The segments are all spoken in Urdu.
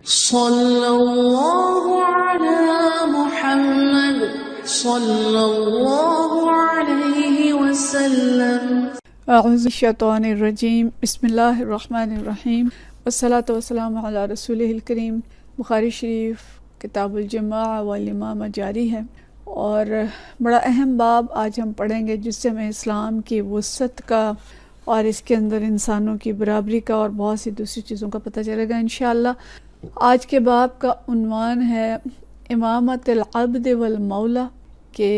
صلی اللہ علی محمد صلی اللہ علیہ وسلم۔ اعوذ باللہ من الشیطان الرجیم، بسم اللہ الرحمن الرحیم، والصلاة والسلام علی رسولہ الکریم۔ بخاری شریف کتاب الجماع والامامہ جاری ہے، اور بڑا اہم باب آج ہم پڑھیں گے، جس سے ہمیں اسلام کی وسعت کا اور اس کے اندر انسانوں کی برابری کا اور بہت سی دوسری چیزوں کا پتہ چلے گا انشاءاللہ۔ آج کے باب کا عنوان ہے امامت العبد والمولا، کہ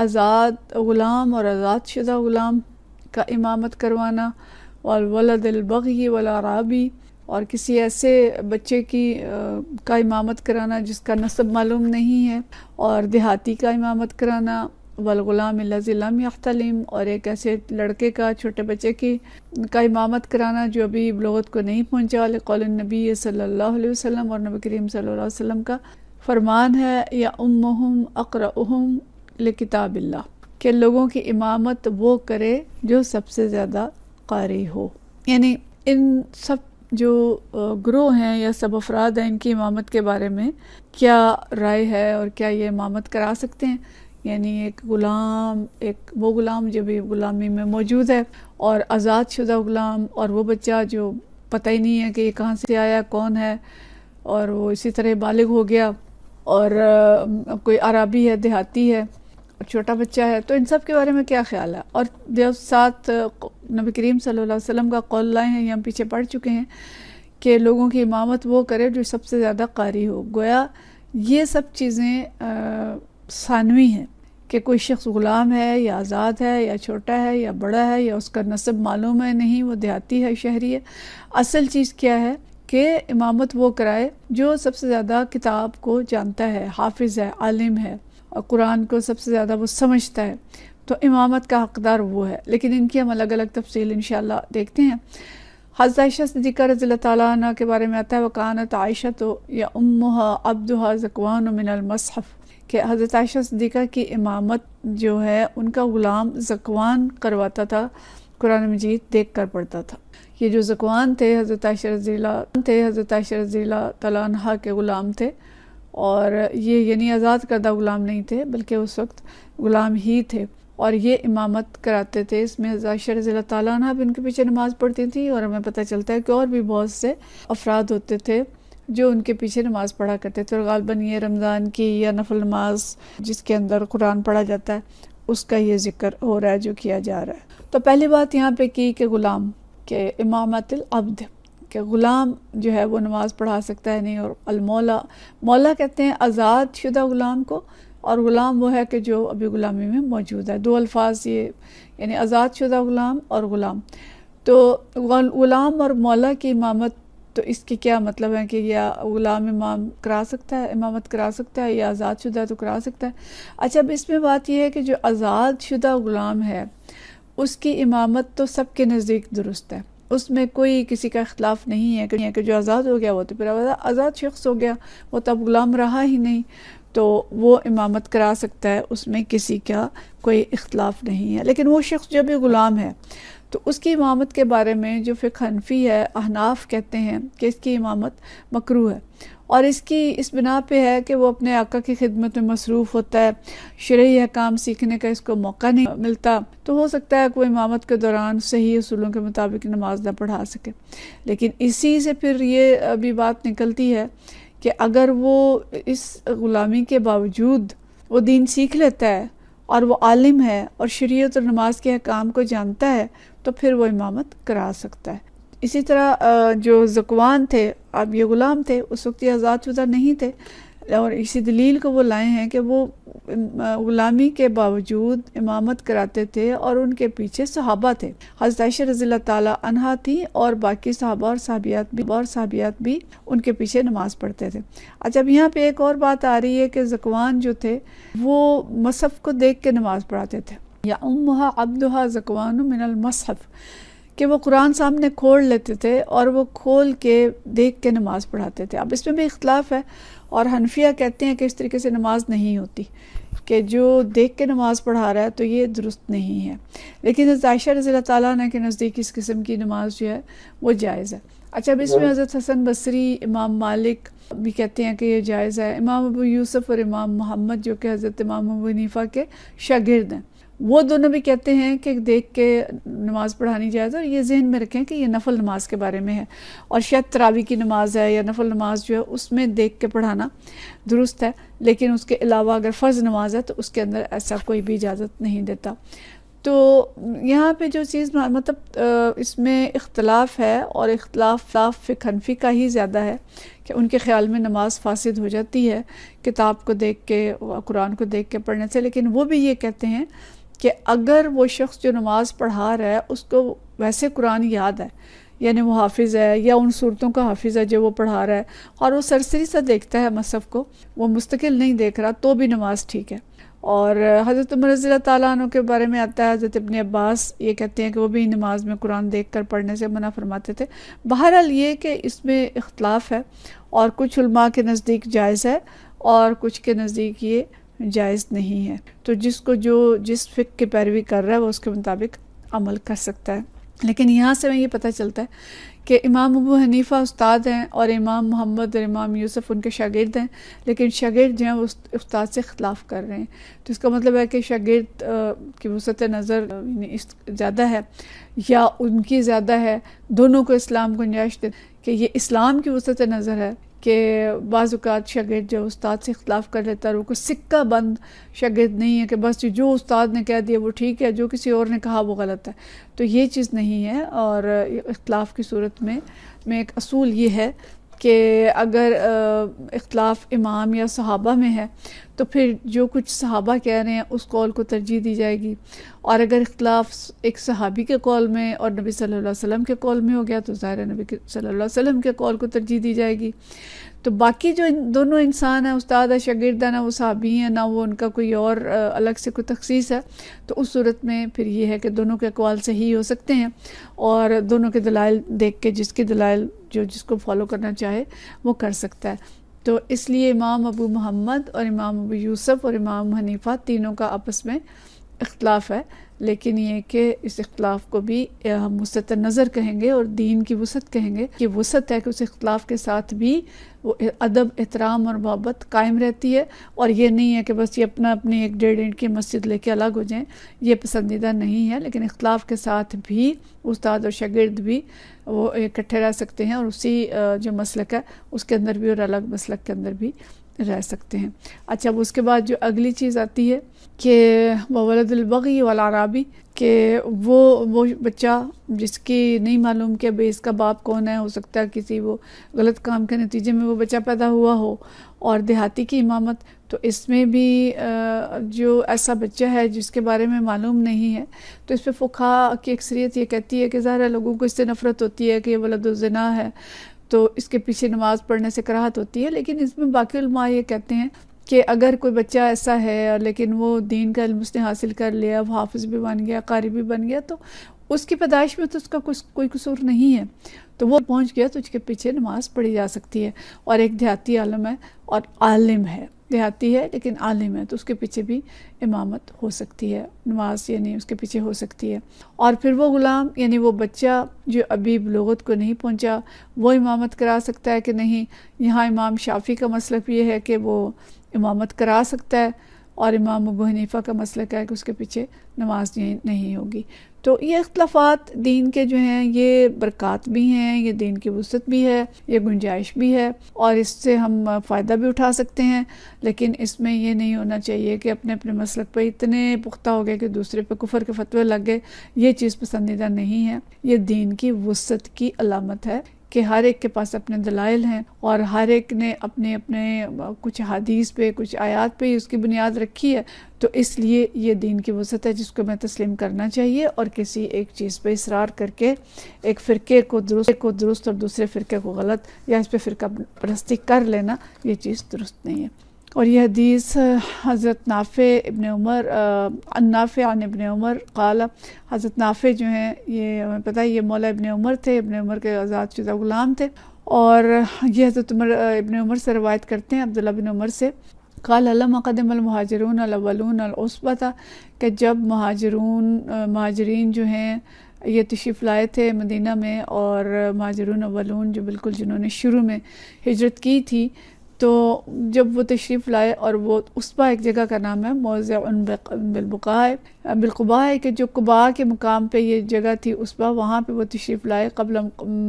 آزاد غلام اور آزاد شدہ غلام کا امامت کروانا، والولد البغی والعرابی، اور کسی ایسے بچے کا امامت کرانا جس کا نسب معلوم نہیں ہے، اور دیہاتی کا امامت کرانا، والغلام الذی لم یحتلم، اور ایک ایسے لڑکے کا، چھوٹے بچے کا امامت کرانا جو ابھی بلوغت کو نہیں پہنچا، لقول النبی صلی اللہ علیہ وسلم، اور نبی کریم صلی اللہ علیہ وسلم کا فرمان ہے، یا امہم اقرأہم لکتاب اللہ، کہ لوگوں کی امامت وہ کرے جو سب سے زیادہ قاری ہو۔ یعنی ان سب جو گروہ ہیں یا سب افراد ہیں، ان کی امامت کے بارے میں کیا رائے ہے، اور کیا یہ امامت کرا سکتے ہیں؟ یعنی ایک غلام، وہ غلام جو بھی غلامی میں موجود ہے، اور آزاد شدہ غلام، اور وہ بچہ جو پتہ ہی نہیں ہے کہ یہ کہاں سے آیا، کون ہے، اور وہ اسی طرح بالغ ہو گیا، اور کوئی عربی ہے، دیہاتی ہے، چھوٹا بچہ ہے، تو ان سب کے بارے میں کیا خیال ہے؟ اور جو ساتھ نبی کریم صلی اللہ علیہ وسلم کا قول لائے ہیں، یہ ہم پیچھے پڑھ چکے ہیں، کہ لوگوں کی امامت وہ کرے جو سب سے زیادہ قاری ہو۔ گویا یہ سب چیزیں ثانوی ہیں، کہ کوئی شخص غلام ہے یا آزاد ہے یا چھوٹا ہے یا بڑا ہے، یا اس کا نسب معلوم ہے نہیں، وہ دیہاتی ہے، شہری ہے۔ اصل چیز کیا ہے کہ امامت وہ کرائے جو سب سے زیادہ کتاب کو جانتا ہے، حافظ ہے، عالم ہے، اور قرآن کو سب سے زیادہ وہ سمجھتا ہے، تو امامت کا حقدار وہ ہے۔ لیکن ان کی ہم الگ الگ تفصیل انشاءاللہ دیکھتے ہیں۔ حضرت عائشہ صدیقہ رضی اللہ تعالیٰ عنہ کے بارے میں آتا ہے، وَكَانَتْ عَائِشَةُ يَأُمُّهَا عَبْدُهَا زَكْوَانُ مِنَ الْمَصْحَفِ، کہ حضرت عائشہ صدیقہ کی امامت جو ہے ان کا غلام زکوان کرواتا تھا، قرآن مجید دیکھ کر پڑھتا تھا۔ یہ جو زکوان تھے، حضرت عائشہ رضی اللہ تعالیٰ عنہ کے غلام تھے، اور یہ یعنی آزاد کردہ غلام نہیں تھے، بلکہ اس وقت غلام ہی تھے، اور یہ امامت کراتے تھے۔ اس میں حضرت عائشہ رضی اللہ تعالیٰ عنہ بھی ان کے پیچھے نماز پڑھتی تھی، اور ہمیں پتہ چلتا ہے کہ اور بھی بہت سے افراد ہوتے تھے جو ان کے پیچھے نماز پڑھا کرتے تھے، اور غالباً یہ رمضان کی یا نفل نماز جس کے اندر قرآن پڑھا جاتا ہے، اس کا یہ ذکر ہو رہا ہے جو کیا جا رہا ہے۔ تو پہلی بات یہاں پہ کی کہ غلام، کہ امامت العبد، کہ غلام جو ہے وہ نماز پڑھا سکتا ہے نہیں، اور المولا، مولا کہتے ہیں آزاد شدہ غلام کو، اور غلام وہ ہے کہ جو ابھی غلامی میں موجود ہے۔ دو الفاظ یہ، یعنی آزاد شدہ غلام اور غلام۔ تو غلام اور مولا کی امامت، تو اس کی کیا مطلب ہے کہ یا غلام امامت کرا سکتا ہے، یا آزاد شدہ تو کرا سکتا ہے۔ اچھا، اب اس میں بات یہ ہے کہ جو آزاد شدہ غلام ہے اس کی امامت تو سب کے نزدیک درست ہے، اس میں کوئی کسی کا اختلاف نہیں ہے کہ جو آزاد ہو گیا وہ تو پھر آزاد شخص ہو گیا، وہ تب غلام رہا ہی نہیں، تو وہ امامت کرا سکتا ہے، اس میں کسی کا کوئی اختلاف نہیں ہے۔ لیکن وہ شخص جو بھی غلام ہے، تو اس کی امامت کے بارے میں جو فقہ حنفی ہے، احناف کہتے ہیں کہ اس کی امامت مکروہ ہے، اور اس بنا پہ ہے کہ وہ اپنے آقا کی خدمت میں مصروف ہوتا ہے، شرعی احکام سیکھنے کا اس کو موقع نہیں ملتا، تو ہو سکتا ہے کہ وہ امامت کے دوران صحیح اصولوں کے مطابق نماز نہ پڑھا سکے۔ لیکن اسی سے پھر یہ بھی بات نکلتی ہے کہ اگر وہ اس غلامی کے باوجود وہ دین سیکھ لیتا ہے، اور وہ عالم ہے، اور شریعت اور نماز کے احکام کو جانتا ہے، تو پھر وہ امامت کرا سکتا ہے۔ اسی طرح جو زکوان تھے، اب یہ غلام تھے، اس وقت یہ آزاد شدہ نہیں تھے، اور اسی دلیل کو وہ لائے ہیں کہ وہ غلامی کے باوجود امامت کراتے تھے، اور ان کے پیچھے صحابہ تھے، حضرت عائشہ رضی اللہ تعالی عنہا تھی، اور باقی صحابہ اور صحابیات بھی ان کے پیچھے نماز پڑھتے تھے۔ اچھا، اب یہاں پہ ایک اور بات آ رہی ہے کہ زکوان جو تھے وہ مصحف کو دیکھ کے نماز پڑھاتے تھے، یا امہا عبدہا زکوان من المصحف، کہ وہ قرآن سامنے کھول لیتے تھے اور وہ کھول کے دیکھ کے نماز پڑھاتے تھے۔ اب اس میں بھی اختلاف ہے، اور حنفیہ کہتے ہیں کہ اس طریقے سے نماز نہیں ہوتی، کہ جو دیکھ کے نماز پڑھا رہا ہے تو یہ درست نہیں ہے۔ لیکن حضرت عائشہ رضی اللہ تعالیٰ عنہ کے نزدیک اس قسم کی نماز جو ہے وہ جائز ہے۔ اچھا اب اس میں حضرت حسن بصری، امام مالک بھی کہتے ہیں کہ یہ جائز ہے. امام ابو یوسف اور امام محمد جو کہ حضرت امام ابو حنیفہ کے شاگرد ہیں، وہ دونوں بھی کہتے ہیں کہ دیکھ کے نماز پڑھانی جائز ہے. اور یہ ذہن میں رکھیں کہ یہ نفل نماز کے بارے میں ہے، اور شاید تراویح کی نماز ہے یا نفل نماز جو ہے اس میں دیکھ کے پڑھانا درست ہے، لیکن اس کے علاوہ اگر فرض نماز ہے تو اس کے اندر ایسا کوئی بھی اجازت نہیں دیتا. تو یہاں پہ جو چیز مطلب اس میں اختلاف ہے، اور اختلاف فقہ حنفی کا ہی زیادہ ہے کہ ان کے خیال میں نماز فاسد ہو جاتی ہے کتاب کو دیکھ کے، قرآن کو دیکھ کے پڑھنے سے. لیکن وہ بھی یہ کہتے ہیں کہ اگر وہ شخص جو نماز پڑھا رہا ہے اس کو ویسے قرآن یاد ہے، یعنی وہ حافظ ہے یا ان صورتوں کا حافظ ہے جو وہ پڑھا رہا ہے، اور وہ سرسری سا دیکھتا ہے مصحف کو، وہ مستقل نہیں دیکھ رہا، تو بھی نماز ٹھیک ہے. اور حضرت عمر رضی اللہ تعالیٰ عنہ کے بارے میں آتا ہے، حضرت ابن عباس یہ کہتے ہیں کہ وہ بھی نماز میں قرآن دیکھ کر پڑھنے سے منع فرماتے تھے. بہرحال یہ کہ اس میں اختلاف ہے، اور کچھ علماء کے نزدیک جائز ہے اور کچھ کے نزدیک یہ جائز نہیں ہے. تو جس کو جس فقہ کی پیروی کر رہا ہے وہ اس کے مطابق عمل کر سکتا ہے. لیکن یہاں سے میں یہ پتہ چلتا ہے کہ امام ابو حنیفہ استاد ہیں اور امام محمد اور امام یوسف ان کے شاگرد ہیں، لیکن شاگرد جو ہیں وہ استاد سے اختلاف کر رہے ہیں. تو اس کا مطلب ہے کہ شاگرد کی وسعت نظر زیادہ ہے یا ان کی زیادہ ہے، دونوں کو اسلام گنجائش دے کہ یہ اسلام کی وسعت نظر ہے کہ بعض اوقات شاگرد جو استاد سے اختلاف کر لیتا ہے، وہ کوئی سکہ بند شاگرد نہیں ہے کہ بس جو استاد نے کہہ دیا وہ ٹھیک ہے، جو کسی اور نے کہا وہ غلط ہے. تو یہ چیز نہیں ہے. اور اختلاف کی صورت میں ایک اصول یہ ہے کہ اگر اختلاف امام یا صحابہ میں ہے تو پھر جو کچھ صحابہ کہہ رہے ہیں اس قول کو ترجیح دی جائے گی، اور اگر اختلاف ایک صحابی کے قول میں اور نبی صلی اللہ علیہ وسلم کے قول میں ہو گیا تو ظاہر ہے نبی صلی اللہ علیہ وسلم کے قول کو ترجیح دی جائے گی. تو باقی جو دونوں انسان ہیں، استاد ہے شاگرد ہے، نہ وہ صحابی ہیں نہ وہ ان کا کوئی اور الگ سے کوئی تخصیص ہے، تو اس صورت میں پھر یہ ہے کہ دونوں کے اقوال صحیح ہو سکتے ہیں، اور دونوں کے دلائل دیکھ کے جس کے دلائل جو جس کو فالو کرنا چاہے وہ کر سکتا ہے. تو اس لیے امام ابو محمد اور امام ابو یوسف اور امام حنیفہ تینوں کا آپس میں اختلاف ہے. لیکن یہ کہ اس اختلاف کو بھی ہم وسعت نظر کہیں گے اور دین کی وسعت کہیں گے کہ وسعت ہے کہ اس اختلاف کے ساتھ بھی وہ ادب، احترام اور محبت قائم رہتی ہے، اور یہ نہیں ہے کہ بس یہ اپنی ایک 1.5 اینٹ کی مسجد لے کے الگ ہو جائیں. یہ پسندیدہ نہیں ہے. لیکن اختلاف کے ساتھ بھی استاد اور شاگرد بھی وہ اکٹھے رہ سکتے ہیں، اور اسی جو مسلک ہے اس کے اندر بھی اور الگ مسلک کے اندر بھی رہ سکتے ہیں. اچھا اب اس کے بعد جو اگلی چیز آتی ہے کہ وولد البغی والعرابی، کہ وہ بچہ جس کی نہیں معلوم کہ بھئی اس کا باپ کون ہے، ہو سکتا ہے کسی وہ غلط کام کے نتیجے میں وہ بچہ پیدا ہوا ہو، اور دیہاتی کی امامت. تو اس میں بھی جو ایسا بچہ ہے جس کے بارے میں معلوم نہیں ہے، تو اس پہ فقہا کی اکثریت یہ کہتی ہے کہ ظاہر لوگوں کو اس سے نفرت ہوتی ہے کہ یہ ولد الزنا ہے، تو اس کے پیچھے نماز پڑھنے سے کراہت ہوتی ہے. لیکن اس میں باقی علماء یہ کہتے ہیں کہ اگر کوئی بچہ ایسا ہے لیکن وہ دین کا علم اس نے حاصل کر لیا، وہ حافظ بھی بن گیا، قاری بھی بن گیا، تو اس کی پیدائش میں تو اس کا کوئی قصور نہیں ہے، تو وہ پہنچ گیا تو اس کے پیچھے نماز پڑھی جا سکتی ہے. اور ایک دیہاتی عالم ہے اور عالم ہے، دیہاتی ہے لیکن عالم ہے، تو اس کے پیچھے بھی امامت ہو سکتی ہے، نماز یعنی اس کے پیچھے ہو سکتی ہے. اور پھر وہ غلام یعنی وہ بچہ جو ابھی بلوغت کو نہیں پہنچا، وہ امامت کرا سکتا ہے کہ نہیں. یہاں امام شافعی کا مسلک یہ ہے کہ وہ امامت کرا سکتا ہے، اور امام ابو حنیفہ کا مسلک ہے کہ اس کے پیچھے نماز نہیں ہوگی. تو یہ اختلافات دین کے جو ہیں یہ برکات بھی ہیں، یہ دین کی وسعت بھی ہے، یہ گنجائش بھی ہے، اور اس سے ہم فائدہ بھی اٹھا سکتے ہیں. لیکن اس میں یہ نہیں ہونا چاہیے کہ اپنے مسلک پہ اتنے پختہ ہو گئے کہ دوسرے پہ کفر کے فتوے لگ گئے. یہ چیز پسندیدہ نہیں ہے. یہ دین کی وسعت کی علامت ہے کہ ہر ایک کے پاس اپنے دلائل ہیں، اور ہر ایک نے اپنے کچھ حدیث پہ کچھ آیات پہ اس کی بنیاد رکھی ہے. تو اس لیے یہ دین کی وسعت ہے جس کو میں تسلیم کرنا چاہیے، اور کسی ایک چیز پہ اصرار کر کے ایک فرقے کو درست اور دوسرے فرقے کو غلط، یا اس پہ فرقہ پرستی کر لینا، یہ چیز درست نہیں ہے. اور یہ حدیث حضرت نافع ابن عمر نافع عن ابن عمر قال، حضرت نافع جو ہیں یہ ہمیں پتہ ہے یہ مولا ابن عمر تھے، ابن عمر کے آزاد شدہ غلام تھے، اور یہ حضرت ابن عمر سے روایت کرتے ہیں عبداللہ بن عمر سے. قال لما قدم المہاجرون الاولون العصبۃ، کہ جب مہاجرین جو ہیں یہ تشریف لائے تھے مدینہ میں، اور مہاجرون اولون جو بالکل جنہوں نے شروع میں ہجرت کی تھی، تو جب وہ تشریف لائے، اور وہ اسبا ایک جگہ کا نام ہے، موضع بالقباء ہے کہ جو قباء کے مقام پہ یہ جگہ تھی اسبا، وہاں پہ وہ تشریف لائے قبل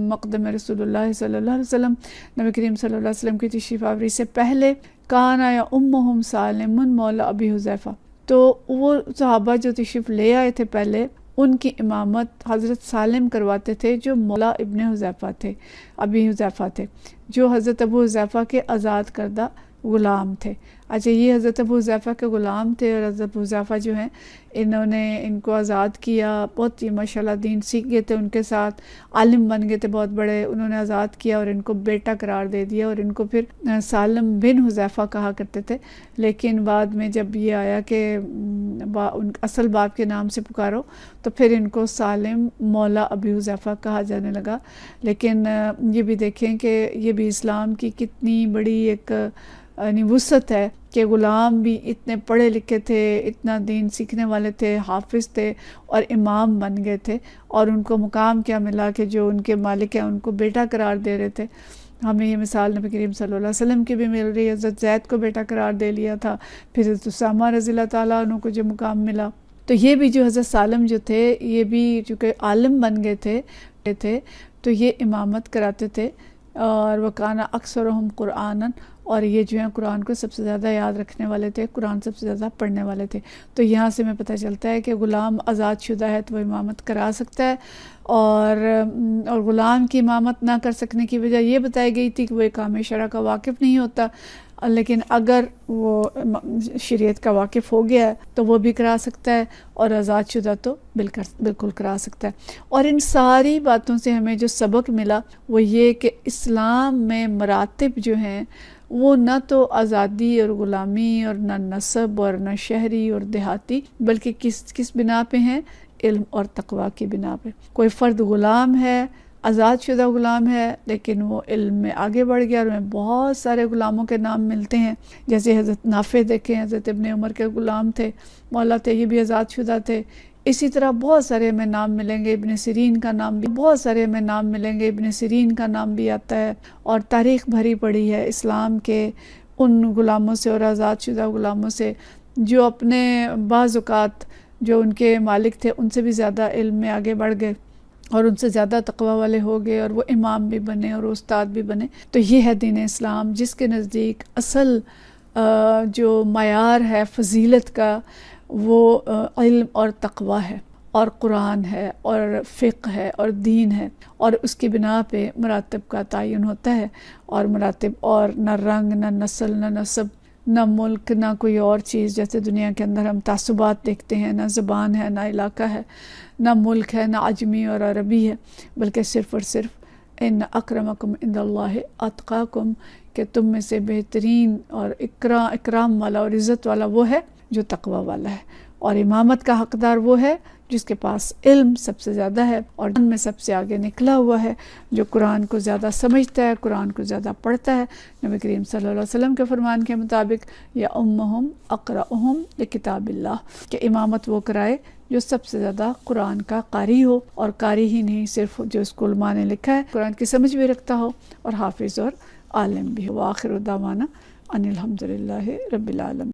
مقدم رسول اللہ صلی اللہ علیہ وسلم، نبی کریم صلی اللہ علیہ وسلم کی تشریف آوری سے پہلے۔ کانا یا امہم سالم مولا ابی حذیفہ، تو وہ صحابہ جو تشریف لے آئے تھے پہلے، ان کی امامت حضرت سالم کرواتے تھے جو مولا ابن حذیفہ تھے، ابی حذیفہ تھے، جو حضرت ابو حذیفہ کے آزاد کردہ غلام تھے۔ اچھا، یہ حضرت ابو حذیفہ کے غلام تھے، اور حضرت ابو حذیفہ جو ہیں انہوں نے ان کو آزاد کیا، بہت ہی ماشاءاللہ دین سیکھ گئے تھے ان کے ساتھ، عالم بن گئے تھے بہت بڑے، انہوں نے آزاد کیا اور ان کو بیٹا قرار دے دیا، اور ان کو پھر سالم بن حذیفہ کہا کرتے تھے، لیکن بعد میں جب یہ آیا کہ ان اصل باپ کے نام سے پکارو، تو پھر ان کو سالم مولا ابی حذیفہ کہا جانے لگا۔ لیکن یہ بھی دیکھیں کہ یہ بھی اسلام کی کتنی بڑی ایک وسعت ہے کہ غلام بھی اتنے پڑھے لکھے تھے، اتنا دین سیکھنے والے تھے، حافظ تھے، اور امام بن گئے تھے، اور ان کو مقام کیا ملا کہ جو ان کے مالک ہیں ان کو بیٹا قرار دے رہے تھے۔ ہمیں یہ مثال نبی کریم صلی اللہ علیہ وسلم کی بھی مل رہی ہے، حضرت زید کو بیٹا قرار دے لیا تھا، پھر حضرت اسامہ رضی اللہ تعالیٰ عنہ کو جو مقام ملا۔ تو یہ بھی جو حضرت سالم جو تھے، یہ بھی چونکہ عالم بن گئے تھے تو یہ امامت کراتے تھے، اور وکانا اکثرہم قرآناً، اور یہ جو ہیں قرآن کو سب سے زیادہ یاد رکھنے والے تھے، قرآن سب سے زیادہ پڑھنے والے تھے۔ تو یہاں سے ہمیں پتہ چلتا ہے کہ غلام آزاد شدہ ہے تو وہ امامت کرا سکتا ہے، اور غلام کی امامت نہ کر سکنے کی وجہ یہ بتائی گئی تھی کہ وہ احکام شرع کا واقف نہیں ہوتا، لیکن اگر وہ شریعت کا واقف ہو گیا ہے تو وہ بھی کرا سکتا ہے، اور آزاد شدہ تو بالکل کرا سکتا ہے۔ اور ان ساری باتوں سے ہمیں جو سبق ملا وہ یہ کہ اسلام میں مراتب جو ہیں وہ نہ تو آزادی اور غلامی، اور نہ نسب، اور نہ شہری اور دیہاتی، بلکہ کس بنا پہ ہیں؟ علم اور تقوی کی بنا پہ۔ کوئی فرد غلام ہے، آزاد شدہ غلام ہے، لیکن وہ علم میں آگے بڑھ گیا، اور ہمیں بہت سارے غلاموں کے نام ملتے ہیں، جیسے حضرت نافع دیکھیں، حضرت ابن عمر کے غلام تھے، مولا تھے، یہ بھی آزاد شدہ تھے۔ اسی طرح بہت سارے ہمیں نام ملیں گے، ابن سیرین کا نام بھی، بہت سارے ہمیں نام ملیں گے، ابن سیرین کا نام بھی آتا ہے، اور تاریخ بھری پڑی ہے اسلام کے ان غلاموں سے اور آزاد شدہ غلاموں سے جو اپنے بعض اوقات جو ان کے مالک تھے ان سے بھی زیادہ علم میں آگے بڑھ گئے، اور ان سے زیادہ تقوی والے ہو گئے، اور وہ امام بھی بنے اور استاد بھی بنے۔ تو یہ ہے دین اسلام، جس کے نزدیک اصل جو معیار ہے فضیلت کا وہ علم اور تقوی ہے، اور قرآن ہے، اور فقہ ہے، اور دین ہے، اور اس کی بنا پہ مراتب کا تعین ہوتا ہے، اور مراتب، اور نہ رنگ، نہ نسل، نہ نسب، نہ ملک، نہ کوئی اور چیز، جیسے دنیا کے اندر ہم تعصبات دیکھتے ہیں، نہ زبان ہے، نہ علاقہ ہے، نہ ملک ہے، نہ عجمی اور عربی ہے، بلکہ صرف اور صرف ان اکرمکم عند اللہ اتقاکم، کہ تم میں سے بہترین اور اکرام والا اور عزت والا وہ ہے جو تقوی والا ہے، اور امامت کا حقدار وہ ہے جس کے پاس علم سب سے زیادہ ہے، اور ان میں سب سے آگے نکلا ہوا ہے، جو قرآن کو زیادہ سمجھتا ہے، قرآن کو زیادہ پڑھتا ہے۔ نبی کریم صلی اللہ علیہ وسلم کے فرمان کے مطابق یا امہم اقرأہم لکتاب اللہ، کہ امامت وہ کرائے جو سب سے زیادہ قرآن کا قاری ہو، اور قاری ہی نہیں، صرف جو اس کو علماء نے لکھا ہے قرآن کی سمجھ بھی رکھتا ہو، اور حافظ اور عالم بھی ہو۔ وآخر دعوانا ان الحمدللہ رب العالمین۔